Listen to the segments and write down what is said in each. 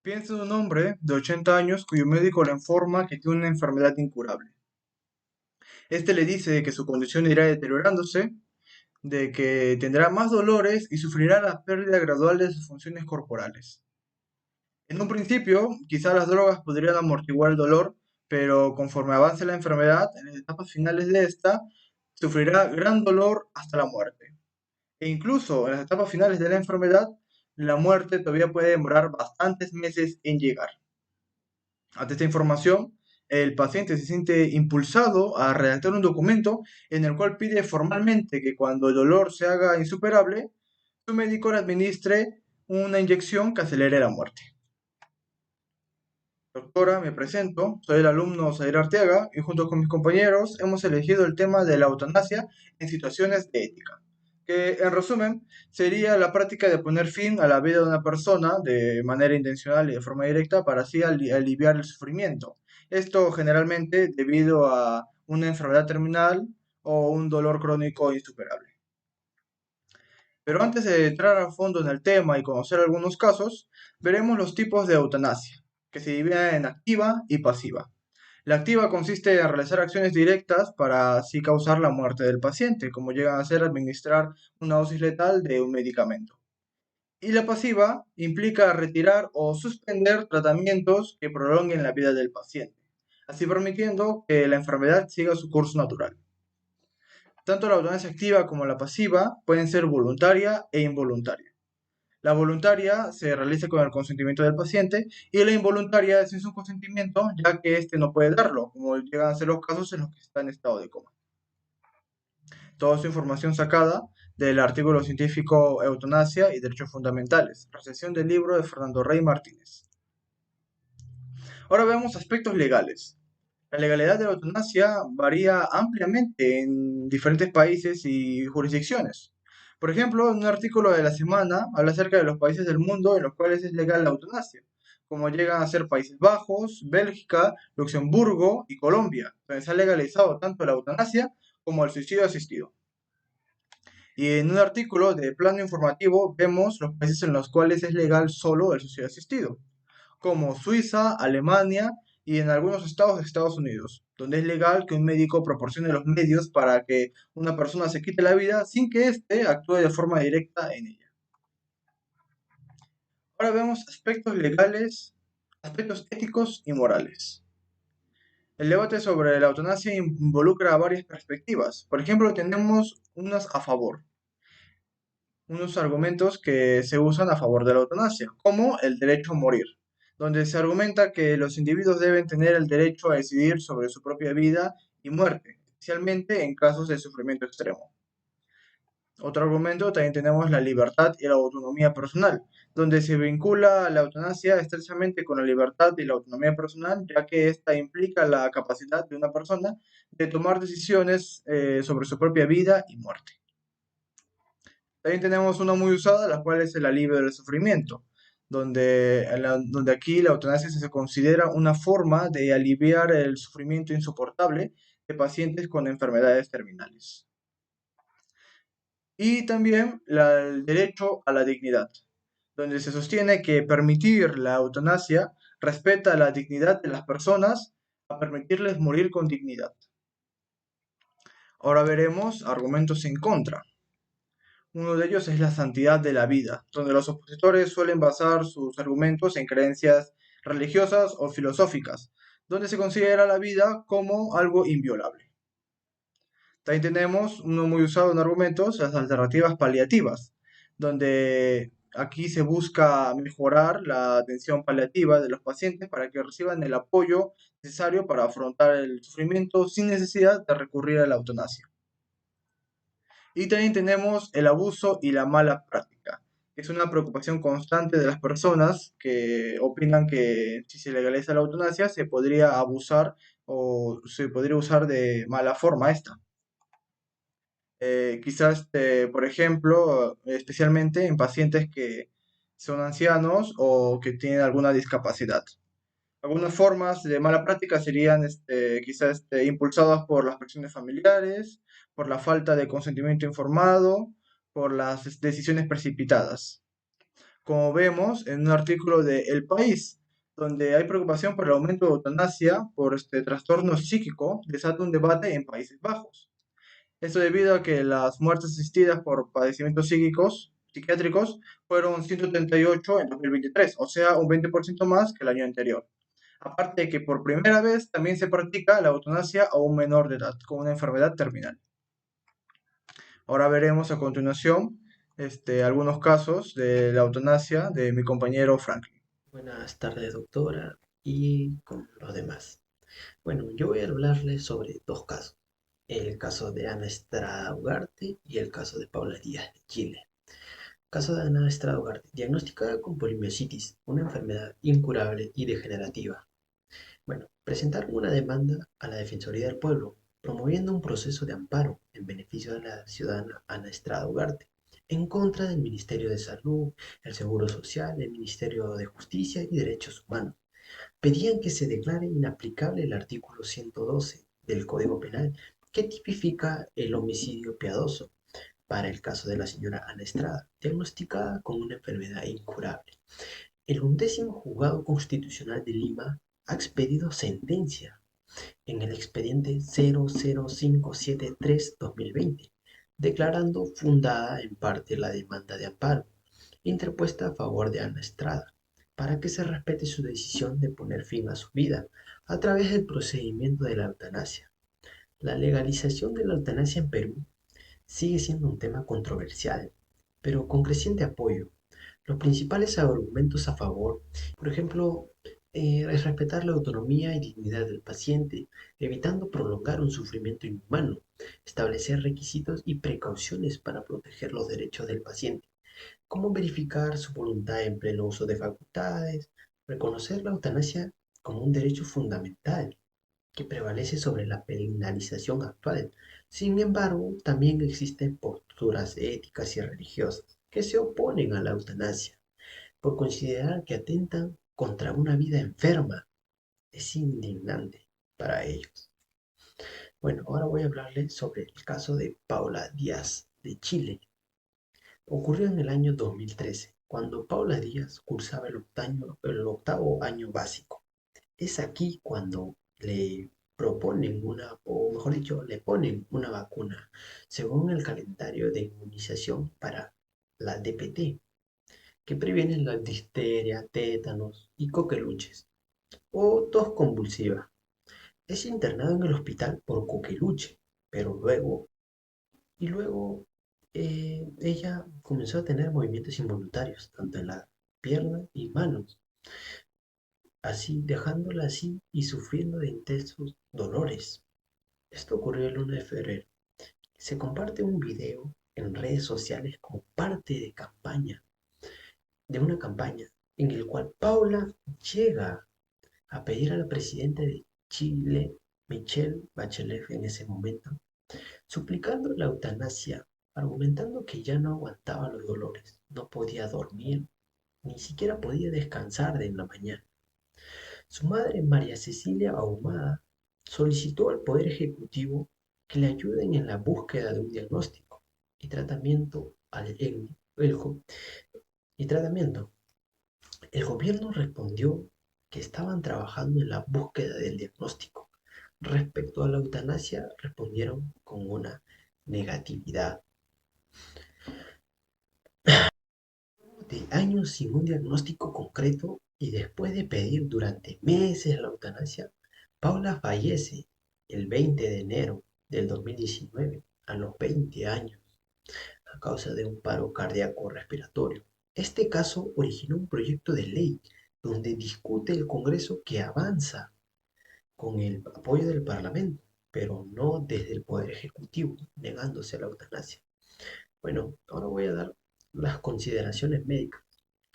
Piensa en un hombre de 80 años cuyo médico le informa que tiene una enfermedad incurable. Este le dice que su condición irá deteriorándose, de que tendrá más dolores y sufrirá la pérdida gradual de sus funciones corporales. En un principio, quizás las drogas podrían amortiguar el dolor, pero conforme avance la enfermedad, en las etapas finales de esta, sufrirá gran dolor hasta la muerte. E incluso en las etapas finales de la enfermedad, la muerte todavía puede demorar bastantes meses en llegar. Ante esta información, el paciente se siente impulsado a redactar un documento en el cual pide formalmente que cuando el dolor se haga insuperable, su médico le administre una inyección que acelere la muerte. Doctora, me presento, soy el alumno Zair Arteaga y junto con mis compañeros hemos elegido el tema de la eutanasia en situaciones de ética, que en resumen sería la práctica de poner fin a la vida de una persona de manera intencional y de forma directa para así aliviar el sufrimiento. Esto generalmente debido a una enfermedad terminal o un dolor crónico insuperable. Pero antes de entrar a fondo en el tema y conocer algunos casos, veremos los tipos de eutanasia, que se dividen en activa y pasiva. La activa consiste en realizar acciones directas para así causar la muerte del paciente, como llegan a ser administrar una dosis letal de un medicamento. Y la pasiva implica retirar o suspender tratamientos que prolonguen la vida del paciente, así permitiendo que la enfermedad siga su curso natural. Tanto la eutanasia activa como la pasiva pueden ser voluntaria e involuntaria. La voluntaria se realiza con el consentimiento del paciente y la involuntaria es sin su consentimiento, ya que éste no puede darlo, como llegan a ser los casos en los que está en estado de coma. Toda su información sacada del artículo científico Eutanasia y Derechos Fundamentales, recensión del libro de Fernando Rey Martínez. Ahora vemos aspectos legales. La legalidad de la eutanasia varía ampliamente en diferentes países y jurisdicciones. Por ejemplo, en un artículo de la semana habla acerca de los países del mundo en los cuales es legal la eutanasia, como llegan a ser Países Bajos, Bélgica, Luxemburgo y Colombia, donde se ha legalizado tanto la eutanasia como el suicidio asistido. Y en un artículo de plano informativo vemos los países en los cuales es legal solo el suicidio asistido, como Suiza, Alemania y en algunos estados de Estados Unidos, donde es legal que un médico proporcione los medios para que una persona se quite la vida sin que éste actúe de forma directa en ella. Ahora vemos aspectos legales, aspectos éticos y morales. El debate sobre la eutanasia involucra varias perspectivas. Por ejemplo, tenemos unas a favor, unos argumentos que se usan a favor de la eutanasia, como el derecho a morir, donde se argumenta que los individuos deben tener el derecho a decidir sobre su propia vida y muerte, especialmente en casos de sufrimiento extremo. Otro argumento también tenemos la libertad y la autonomía personal, donde se vincula la eutanasia estrechamente con la libertad y la autonomía personal, ya que esta implica la capacidad de una persona de tomar decisiones sobre su propia vida y muerte. También tenemos una muy usada, la cual es el alivio del sufrimiento, donde aquí la eutanasia se considera una forma de aliviar el sufrimiento insoportable de pacientes con enfermedades terminales. Y también el derecho a la dignidad, donde se sostiene que permitir la eutanasia respeta la dignidad de las personas a permitirles morir con dignidad. Ahora veremos argumentos en contra. Uno de ellos es la santidad de la vida, donde los opositores suelen basar sus argumentos en creencias religiosas o filosóficas, donde se considera la vida como algo inviolable. También tenemos uno muy usado en argumentos, las alternativas paliativas, donde aquí se busca mejorar la atención paliativa de los pacientes para que reciban el apoyo necesario para afrontar el sufrimiento sin necesidad de recurrir a la eutanasia. Y también tenemos el abuso y la mala práctica, que es una preocupación constante de las personas que opinan que si se legaliza la eutanasia se podría abusar o se podría usar de mala forma esta. Quizás, por ejemplo, especialmente en pacientes que son ancianos o que tienen alguna discapacidad. Algunas formas de mala práctica serían quizás impulsadas por las presiones familiares, por la falta de consentimiento informado, por las decisiones precipitadas. como vemos en un artículo de El País, donde hay preocupación por el aumento de eutanasia por este trastorno psíquico, desata un debate en Países Bajos. Esto debido a que las muertes asistidas por padecimientos psíquicos, psiquiátricos, fueron 138 en 2023, o sea, un 20% más que el año anterior. Aparte de que por primera vez también se practica la eutanasia a un menor de edad con una enfermedad terminal. Ahora veremos a continuación algunos casos de la eutanasia de mi compañero Franklin. Buenas tardes, doctora, y con los demás. Bueno, yo voy a hablarles sobre dos casos. El caso de Ana Estrada Ugarte y el caso de Paula Díaz de Chile. Caso de Ana Estrada Ugarte, diagnosticada con polimiositis, una enfermedad incurable y degenerativa. Bueno, presentaron una demanda a la Defensoría del Pueblo, promoviendo un proceso de amparo en beneficio de la ciudadana Ana Estrada Ugarte, en contra del Ministerio de Salud, el Seguro Social, el Ministerio de Justicia y Derechos Humanos. Pedían que se declare inaplicable el artículo 112 del Código Penal, que tipifica el homicidio piadoso para el caso de la señora Ana Estrada, diagnosticada con una enfermedad incurable. El 11º Juzgado Constitucional de Lima ha expedido sentencia en el expediente 00573-2020, declarando fundada en parte la demanda de amparo interpuesta a favor de Ana Estrada, para que se respete su decisión de poner fin a su vida a través del procedimiento de la eutanasia. La legalización de la eutanasia en Perú sigue siendo un tema controversial, pero con creciente apoyo. Los principales argumentos a favor, por ejemplo, es respetar la autonomía y dignidad del paciente, evitando prolongar un sufrimiento inhumano, establecer requisitos y precauciones para proteger los derechos del paciente, como verificar su voluntad en pleno uso de facultades, reconocer la eutanasia como un derecho fundamental que prevalece sobre la penalización actual. Sin embargo, también existen posturas éticas y religiosas que se oponen a la eutanasia por considerar que atentan contra una vida enferma. Es indignante para ellos. Bueno, ahora voy a hablarles sobre el caso de Paula Díaz de Chile. Ocurrió en el año 2013, cuando Paula Díaz cursaba el octavo año básico. Es aquí cuando le proponen una, o mejor dicho, le ponen una vacuna según el calendario de inmunización para la DPT, que previene la difteria, tétanos y coqueluches, o tos convulsiva. Es internado en el hospital por coqueluche, pero luego ella comenzó a tener movimientos involuntarios, tanto en la pierna y manos, así dejándola así y sufriendo de intensos dolores. Esto ocurrió el 1 de febrero. Se comparte un video en redes sociales como parte de una campaña en el cual Paula llega a pedir a la presidenta de Chile, Michelle Bachelet en ese momento, suplicando la eutanasia, argumentando que ya no aguantaba los dolores, no podía dormir, ni siquiera podía descansar de la mañana. Su madre, María Cecilia Ahumada, solicitó al Poder Ejecutivo que le ayuden en la búsqueda de un diagnóstico y tratamiento. Y tratamiento. El gobierno respondió que estaban trabajando en la búsqueda del diagnóstico. Respecto a la eutanasia, respondieron con una negatividad. De años sin un diagnóstico concreto y después de pedir durante meses la eutanasia, Paula fallece el 20 de enero del 2019 a los 20 años a causa de un paro cardíaco respiratorio. Este caso originó un proyecto de ley donde discute el Congreso que avanza con el apoyo del Parlamento, pero no desde el Poder Ejecutivo, negándose a la eutanasia. Bueno, ahora voy a dar las consideraciones médicas.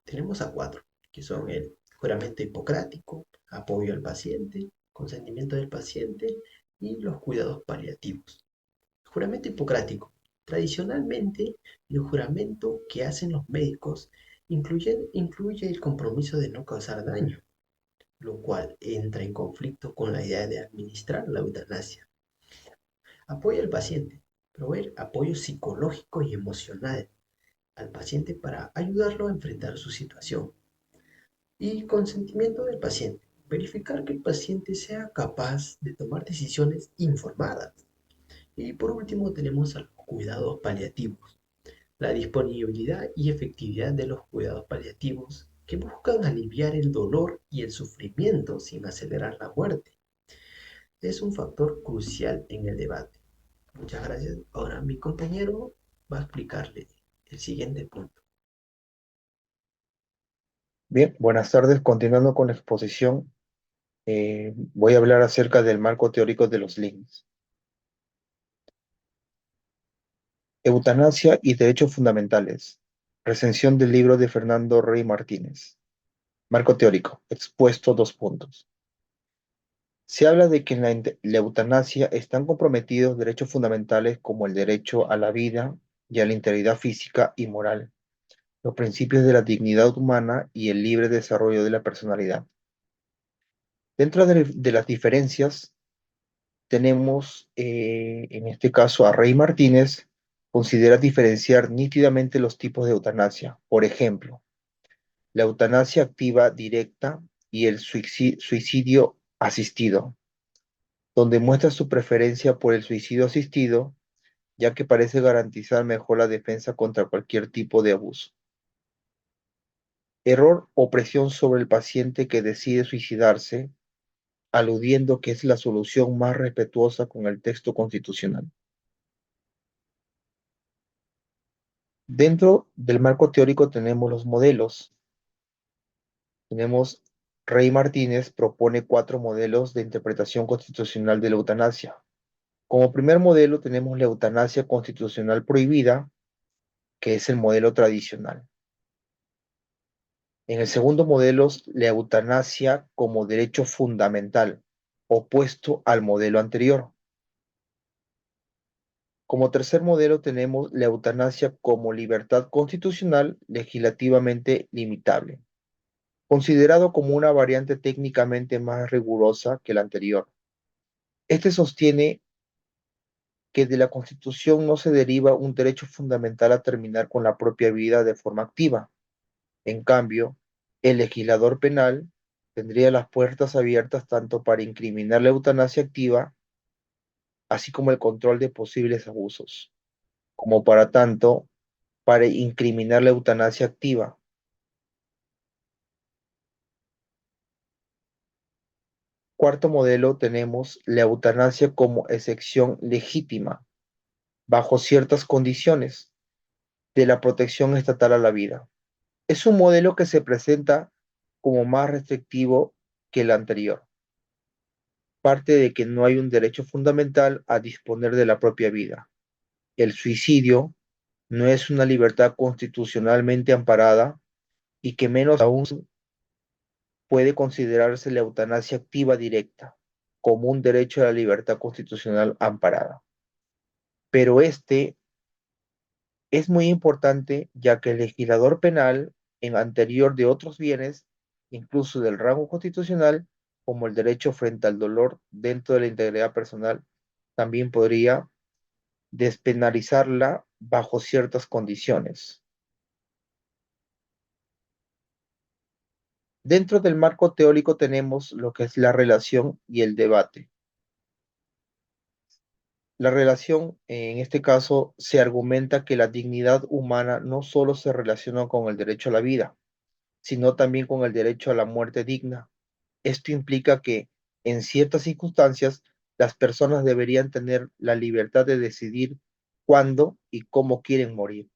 Tenemos a cuatro, que son el juramento hipocrático, apoyo al paciente, consentimiento del paciente y los cuidados paliativos. Juramento hipocrático. Tradicionalmente, el juramento que hacen los médicos incluye el compromiso de no causar daño, lo cual entra en conflicto con la idea de administrar la eutanasia. Apoyo al paciente. Proveer apoyo psicológico y emocional al paciente para ayudarlo a enfrentar su situación. Y consentimiento del paciente. Verificar que el paciente sea capaz de tomar decisiones informadas. Y por último tenemos a los cuidados paliativos. La disponibilidad y efectividad de los cuidados paliativos que buscan aliviar el dolor y el sufrimiento sin acelerar la muerte es un factor crucial en el debate. Muchas gracias. Ahora mi compañero va a explicarle el siguiente punto. Bien, buenas tardes. Continuando con la exposición, voy a hablar acerca del marco teórico de los links. Eutanasia y derechos fundamentales. Recensión del libro de Fernando Rey Martínez. Marco teórico. Expuesto 2 puntos. Se habla de que en la eutanasia están comprometidos derechos fundamentales como el derecho a la vida y a la integridad física y moral, los principios de la dignidad humana y el libre desarrollo de la personalidad. Dentro de las diferencias, tenemos en este caso a Rey Martínez, considera diferenciar nítidamente los tipos de eutanasia. Por ejemplo, la eutanasia activa directa y el suicidio asistido, donde muestra su preferencia por el suicidio asistido, ya que parece garantizar mejor la defensa contra cualquier tipo de abuso. Error o presión sobre el paciente que decide suicidarse, aludiendo que es la solución más respetuosa con el texto constitucional. Dentro del marco teórico tenemos los modelos. Tenemos Rey Martínez propone 4 modelos de interpretación constitucional de la eutanasia. Como primer modelo tenemos la eutanasia constitucional prohibida, que es el modelo tradicional. En el segundo modelo, la eutanasia como derecho fundamental, opuesto al modelo anterior. Como tercer modelo tenemos la eutanasia como libertad constitucional legislativamente limitable, considerado como una variante técnicamente más rigurosa que la anterior. Este sostiene que de la Constitución no se deriva un derecho fundamental a terminar con la propia vida de forma activa. En cambio, el legislador penal tendría las puertas abiertas tanto para incriminar la eutanasia activa, así como el control de posibles abusos, como para tanto para incriminar la eutanasia activa. Cuarto modelo tenemos la eutanasia como excepción legítima, bajo ciertas condiciones, de la protección estatal a la vida. Es un modelo que se presenta como más restrictivo que el anterior. Parte de que no hay un derecho fundamental a disponer de la propia vida. El suicidio no es una libertad constitucionalmente amparada y que menos aún puede considerarse la eutanasia activa directa como un derecho a la libertad constitucional amparada. Pero este es muy importante ya que el legislador penal en anterior de otros bienes, incluso del rango constitucional, como el derecho frente al dolor dentro de la integridad personal, también podría despenalizarla bajo ciertas condiciones. Dentro del marco teórico tenemos lo que es la relación y el debate. La relación, en este caso, se argumenta que la dignidad humana no solo se relaciona con el derecho a la vida, sino también con el derecho a la muerte digna. Esto implica que, en ciertas circunstancias, las personas deberían tener la libertad de decidir cuándo y cómo quieren morir,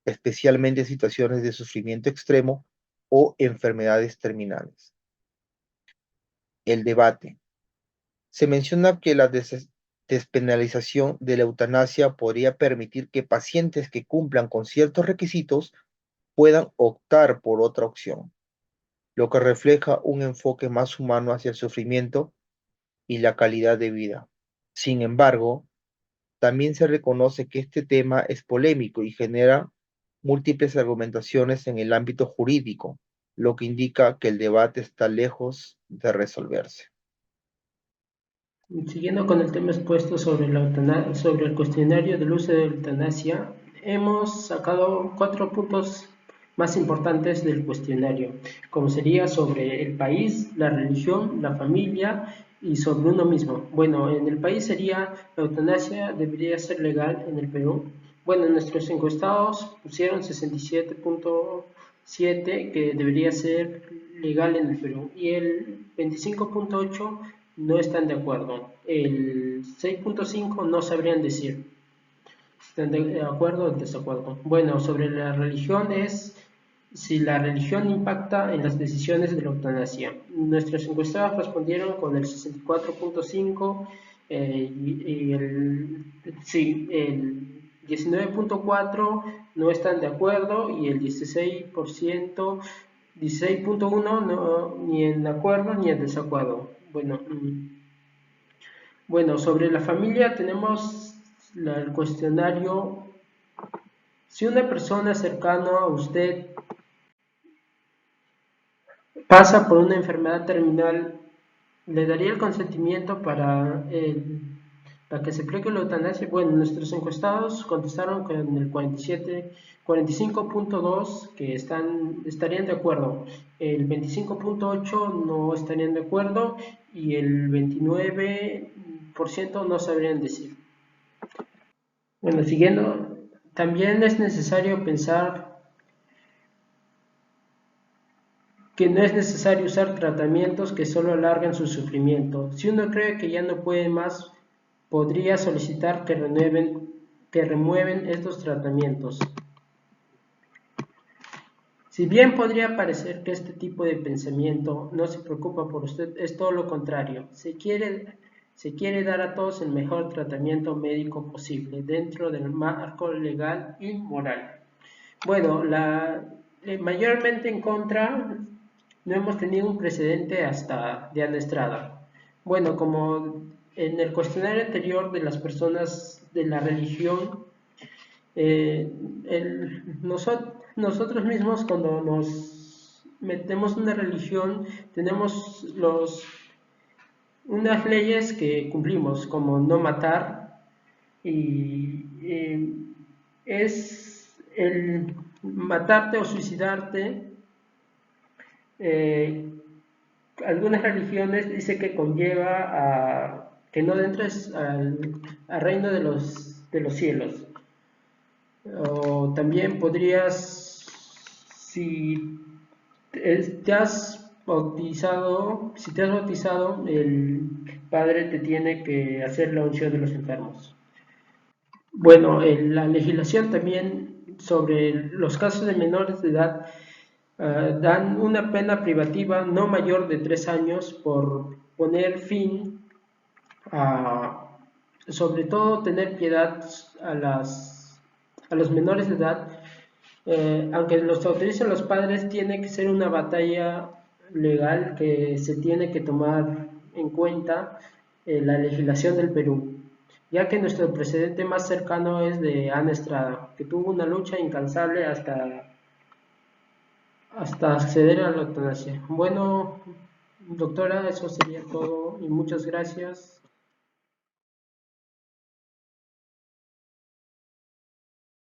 especialmente en situaciones de sufrimiento extremo o enfermedades terminales. El debate. Se menciona que la despenalización de la eutanasia podría permitir que pacientes que cumplan con ciertos requisitos puedan optar por otra opción, lo que refleja un enfoque más humano hacia el sufrimiento y la calidad de vida. Sin embargo, también se reconoce que este tema es polémico y genera múltiples argumentaciones en el ámbito jurídico, lo que indica que el debate está lejos de resolverse. Siguiendo con el tema expuesto sobre sobre el cuestionario del uso de la eutanasia, hemos sacado 4 puntos más importantes del cuestionario, como sería sobre el país, la religión, la familia y sobre uno mismo. Bueno, en el país sería la eutanasia debería ser legal en el Perú. Bueno, nuestros encuestados pusieron 67.7 que debería ser legal en el Perú y el 25.8 no están de acuerdo. El 6.5 no sabrían decir. ¿Están de acuerdo o desacuerdo? Bueno, sobre la religión es si la religión impacta en las decisiones de la eutanasia. Nuestros encuestados respondieron con el 64.5 y el 19.4 no están de acuerdo y el 16%, 16.1 no, ni en acuerdo ni en desacuerdo. Bueno, sobre la familia tenemos el cuestionario. Si una persona cercana a usted pasa por una enfermedad terminal, ¿le daría el consentimiento para que se aplique la eutanasia? Bueno, nuestros encuestados contestaron con el 45.2 que estarían de acuerdo, el 25.8 no estarían de acuerdo y el 29% no sabrían decir. Bueno, siguiendo, también es necesario pensar que no es necesario usar tratamientos que solo alarguen su sufrimiento. Si uno cree que ya no puede más, podría solicitar que remueven estos tratamientos. Si bien podría parecer que este tipo de pensamiento no se preocupa por usted, es todo lo contrario. Se quiere dar a todos el mejor tratamiento médico posible dentro del marco legal y moral. Bueno, mayormente en contra, no hemos tenido un precedente hasta Diana Estrada. Bueno, como en el cuestionario anterior de las personas de la religión, eh, nosotros mismos cuando nos metemos en una religión tenemos unas leyes que cumplimos, como no matar, y es el matarte o suicidarte. Algunas religiones dicen que conlleva a que no entres al reino de los cielos. O también podrías, si te has bautizado, el padre te tiene que hacer la unción de los enfermos. Bueno, la legislación también sobre los casos de menores de edad dan una pena privativa no mayor de 3 años por poner fin a, sobre todo, tener piedad a los menores de edad. Aunque los autoricen los padres, tiene que ser una batalla legal que se tiene que tomar en cuenta la legislación del Perú, ya que nuestro precedente más cercano es de Ana Estrada, que tuvo una lucha incansable hasta acceder a la eutanasia. Bueno, doctora, eso sería todo y muchas gracias.